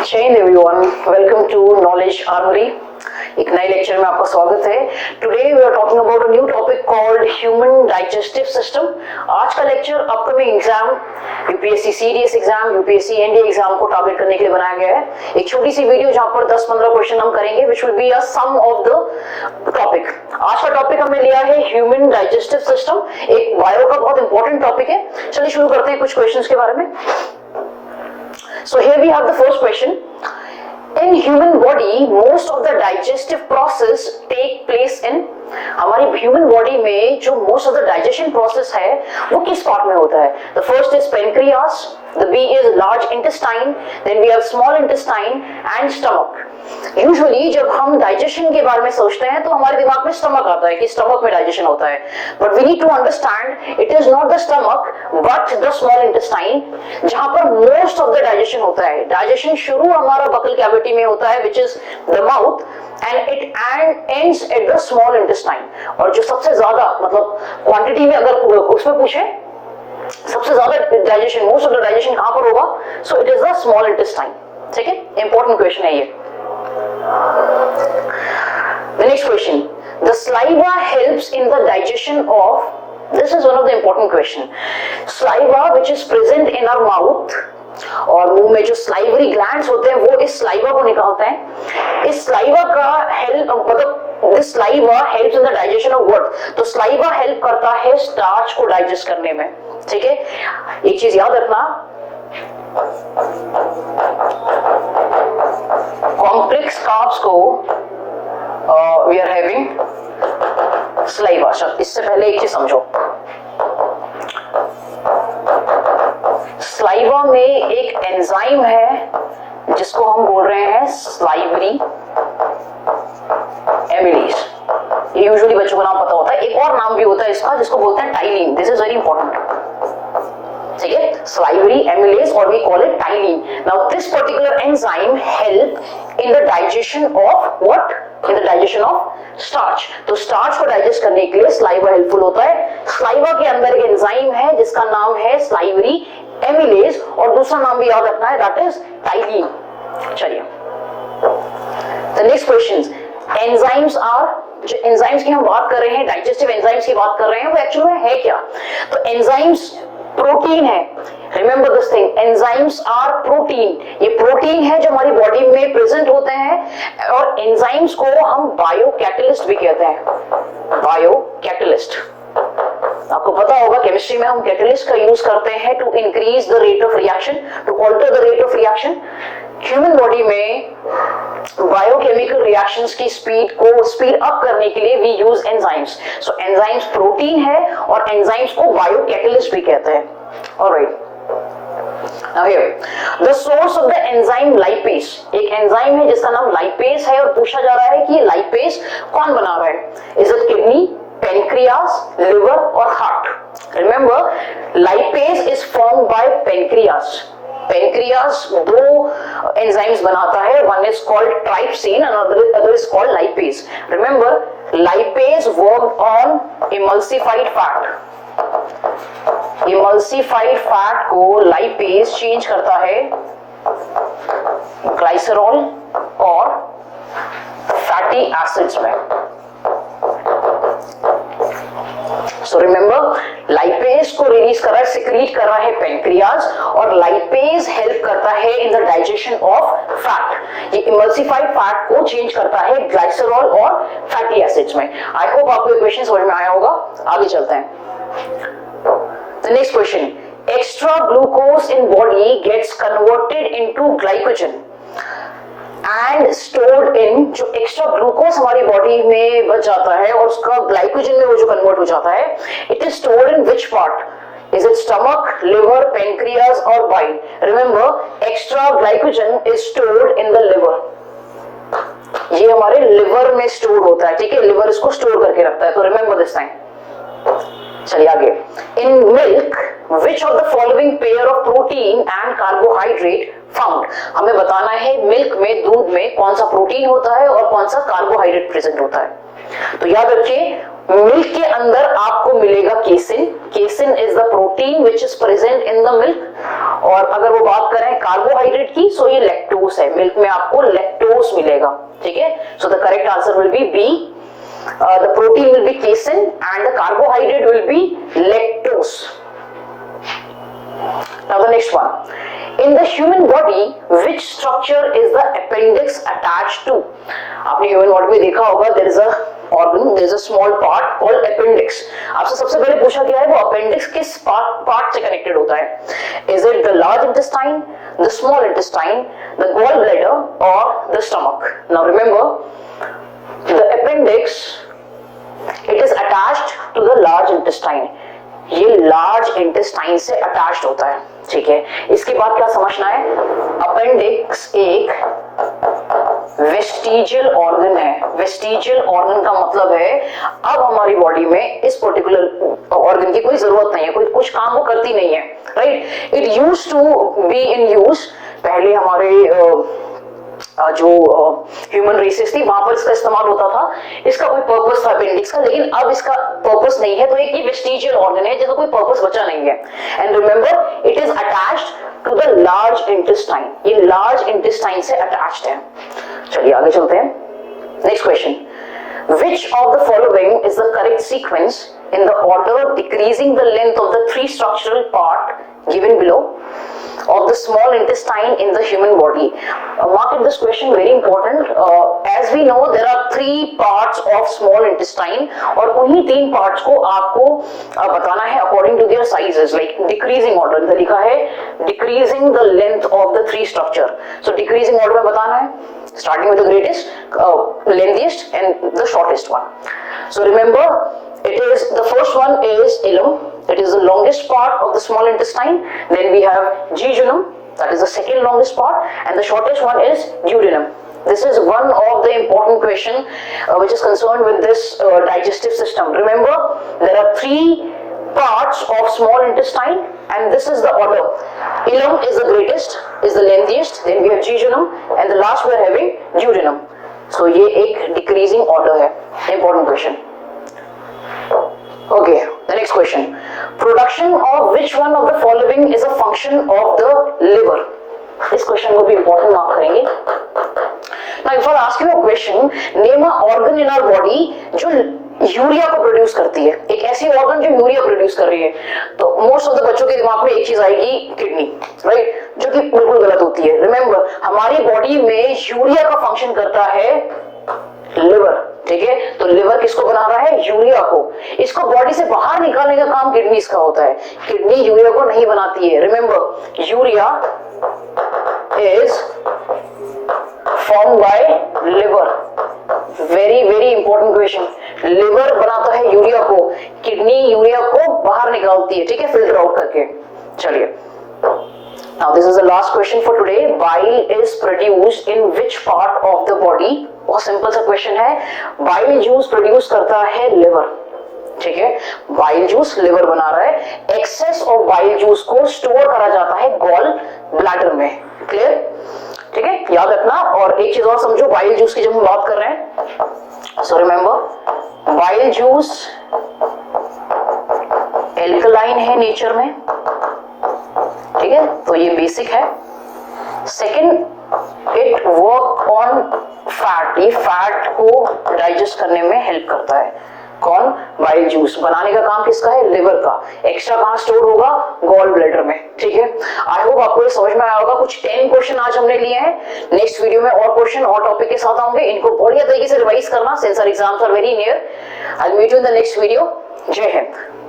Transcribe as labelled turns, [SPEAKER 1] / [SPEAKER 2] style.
[SPEAKER 1] जय हिंद everyone, welcome to knowledge armoury. एक नए लेक्चर में आपका स्वागत है। Today we are talking about a new topic called human digestive system. आज का lecture upcoming exam UPSC CDS exam, UPSC NDA exam को टारगेट करने के लिए बनाया गया है। एक छोटी सी वीडियो जहां पर 10-15 क्वेश्चन हम करेंगे which will be a sum of the topic. आज का टॉपिक हमने लिया है ह्यूमन डाइजेस्टिव सिस्टम। एक बायो का बहुत इंपॉर्टेंट टॉपिक है। चलिए शुरू करते हैं कुछ क्वेश्चंस के बारे में। So here we have the first question. In human body, most of the digestive process take place in हमारी ह्यूमन बॉडी में जो most of the digestion process है वो किस पार्ट में होता है? The first is pancreas, the B is large intestine, then we have small intestine and stomach. Usually जब हम डाइजेशन के बारे में सोचते हैं तो हमारे दिमाग में स्टमक आता है कि स्टमक में डाइजेशन होता है, but we need to understand it is not the stomach but the small intestine, जहां पर मोस्ट ऑफ द डाइजेशन होता है। डाइजेशन शुरू हमारा बकल कैविटी में होता है which is the mouth and it ends at the small intestine। और जो सबसे ज्यादा मतलब क्वांटिटी में अगर उसमें पूछे सबसे ज्यादा digestion, most of the digestion कहां पर होगा? So it is the small intestine. ठीक है, इंपॉर्टेंट क्वेश्चन है ये। The next question, the saliva helps in the digestion of, this is one of the important question, saliva which is present in our mouth, और मुंह में जो salivary glands होते हैं वो इस स्लाइवा को निकालते हैं। इस स्लाइवा का हेल्प मतलब this saliva helps in the digestion of what? तो स्लाइवा हेल्प करता है स्टार्च को डाइजेस्ट करने में। ठीक है, एक चीज याद रखना, कॉम्प्लेक्स कार्ब्स को वी आर हैविंग स्लाइवा। इससे पहले एक चीज समझो, स्लाइवा में एक एंजाइम है जिसको हम बोल रहे हैं स्लाइवरी एमिलेज। ये यूजुअली बच्चों को नाम पता होता है, एक और नाम भी होता है इसका जिसको बोलते हैं ptyalin. This is very important. ठीक है, स्लाइवरी एमिलेज और we call it ptyalin. Now this particular enzyme help in the digestion of what? In the digestion of starch. तो स्टार्च को डाइजेस्ट करने के लिए स्लाइवा हेल्पफुल होता है। स्लाइवा के अंदर एक एंजाइम है जिसका नाम है स्लाइवरी एमिलेज और दूसरा नाम भी याद रखना है, दैट इज टाइलिन। चलिए, the next question, enzymes are, जो एंजाइम्स की हम बात कर रहे हैं, डाइजेस्टिव एंजाइम्स की बात कर रहे हैं, वो एक्चुअली में है क्या? तो एंजाइम्स प्रोटीन है। Remember this thing, enzymes are protein. ये प्रोटीन है जो हमारी बॉडी में प्रेजेंट होते हैं और एंजाइम्स को हम बायो कैटलिस्ट भी कहते हैं। बायो कैटलिस्ट, आपको पता होगा केमिस्ट्री में हम कैटलिस्ट का यूज करते हैं to increase the rate of reaction, to alter the rate of reaction. Human body में बायोकेमिकल रिएक्शंस की स्पीड को स्पीड अप करने के लिए we use enzymes. So enzymes protein है और एंजाइम्स को बायोकैटलिस्ट भी कहते हैं। Alright, Now here, the source of the enzyme lipase, एक एंजाइम है जिसका नाम लाइपेज है और पूछा जा रहा है कि लाइपेज कौन बना रहा है? Is it kidney, pancreas, liver और heart? Remember, lipase is formed by pancreas. Pancreas दो एंजाइम्स बनाता है, one is called trypsin and other is called lipase. Remember, lipase work on emulsified fat. Emulsified fat को lipase change करता है glycerol और fatty acids में। So remember, lipase को release कर रहा है, सिक्रीट कर रहा है पेनक्रियास और लाइपेज हेल्प करता है इन द डाइजेशन ऑफ फैट। ये इमल्सिफाइड फैट को चेंज करता है ग्लाइसरॉल और फैटी एसिड्स में। आई होप आपको ये क्वेश्चन समझ में आया होगा। आगे चलते हैं। The next question, extra glucose in body gets converted into glycogen and stored in, जो एक्स्ट्रा ग्लूकोज हमारी बॉडी में बच जाता है और उसका ग्लाइकोजन में वो जो कन्वर्ट हो जाता है, it is stored in which part? Is it stomach, liver, pancreas or bile? Remember, extra glycogen is stored in the liver. ये हमारे लिवर में स्टोर होता है। ठीक है, लिवर इसको स्टोर करके रखता है। तो रिमेंबर दिस टाइम। चलिए आगे, in milk which of the following pair of protein and carbohydrate found? हमें बताना है मिल्क में, दूध में कौन सा प्रोटीन होता है और कौन सा कार्बोहाइड्रेट प्रेजेंट होता है। तो याद रखिए, मिल्क के अंदर आपको मिलेगा casein. Casein is the protein which is present in the milk और अगर वो बात करें कार्बोहाइड्रेट की, सो ये लैक्टोस है, मिल्क में आपको लैक्टोस मिलेगा, ठीक है। So the correct answer will be B, the protein will be casein and the carbohydrate will be lactose. Now the next one, in the human body which structure is the appendix attached to? आपने human body में देखा होगा, there is a organ, there is a small part called appendix. आपसे सबसे पहले पूछा गया है वो appendix किस पार्ट से कनेक्टेड होता है? Is it the large intestine, the small intestine, the gallbladder or the stomach? Now remember, the appendix, it is attached to the large intestine. ये लार्ज इंटेस्टाइन से अटैच्ड होता है, ठीक है। इसके बाद क्या समझना है, अपेंडिक्स एक वेस्टिजियल ऑर्गन है। वेस्टिजियल ऑर्गन का मतलब है अब हमारी बॉडी में इस पर्टिकुलर ऑर्गन की कोई जरूरत नहीं है, कोई कुछ काम वो करती नहीं है, right. It used to be in use, पहले हमारे जो ह्यूमन रेसेस थी वहां पर इसका इस्तेमाल होता था, इसका कोई पर्पस था अपेंडिक्स का, लेकिन अब इसका पर्पस नहीं है, तो एक ये वेस्टिजियल ऑर्गन है जिसका कोई पर्पस बचा नहीं है। And remember, it is attached to the large intestine, ये लार्ज इंटेस्टाइन से अटैच्ड है। चलिए आगे चलते हैं। Next question, which of the following is the correct sequence in the order decreasing the length of the three structural part given below of the small intestine in the human body? Mark this question, very important. As we know, there are three parts of small intestine और उन्हीं तीन parts को आपको बताना है according to their sizes, like decreasing order. इधर लिखा है decreasing the length of the three structure. So decreasing order में बताना है, starting with the greatest, lengthiest and the shortest one. So remember, it is, the first one is ileum. It is the longest part of the small intestine. Then we have jejunum, that is the second longest part, and the shortest one is duodenum. This is one of the important question which is concerned with this digestive system. Remember, there are three parts of small intestine and this is the order. Ileum is the greatest, is the lengthiest, then we have jejunum and the last we are having duodenum. So ये एक decreasing order है, important question. Okay, the next question. Production of which one of the following is a function of the liver? इस question को भी important mark करेंगे। Now if I ask you a question, name an organ in our body जो urea को produce करती है, एक ऐसी ऑर्गन जो यूरिया प्रोड्यूस कर रही है, तो मोस्ट ऑफ द बच्चों के दिमाग में एक चीज आएगी, किडनी, राइट, जो कि बिल्कुल गलत होती है। रिमेंबर, हमारी बॉडी में यूरिया का फंक्शन करता है लिवर, ठीक है। तो लिवर किसको बना रहा है, यूरिया को, इसको बॉडी से बाहर निकालने का काम किडनी का होता है, किडनी यूरिया को नहीं बनाती है। Remember, urea is form by liver, very very important question. Liver बनाता है यूरिया को, किडनी यूरिया को बाहर निकालती है, ठीक है, फिल्टर आउट करके। चलिए, now this is the last question for today. Bile is produced in which part of the body? बहुत सिंपल सा क्वेश्चन है। बाइल जूस प्रोड्यूस करता है लिवर, ठीक है, बाइल जूस लिवर बना रहा है। एक्सेस ऑफ बाइल जूस को स्टोर करा जाता है गॉल ब्लैडर में, क्लियर, ठीक है, याद रखना। और एक चीज और समझो, बाइल जूस की जब हम बात कर रहे हैं, so remember, bile juice alkaline है नेचर में, ठीक है, तो ये बेसिक है। Second, it work on fat, ये फैट को डाइजेस्ट करने में हेल्प करता है। कौन, बाइल जूस बनाने का काम किसका है, लिवर का। एक्स्ट्रा कहां स्टोर होगा, गॉल ब्लैडर में, ठीक है। आई होप आपको ये समझ में आया होगा। कुछ 10 क्वेश्चन आज हमने लिए हैं, नेक्स्ट वीडियो में और क्वेश्चन और टॉपिक के साथ आऊंगे, इनको बढ़िया तरीके से रिवाइज करना, since our exams are very near. I will meet you in the next video. जय हिंद।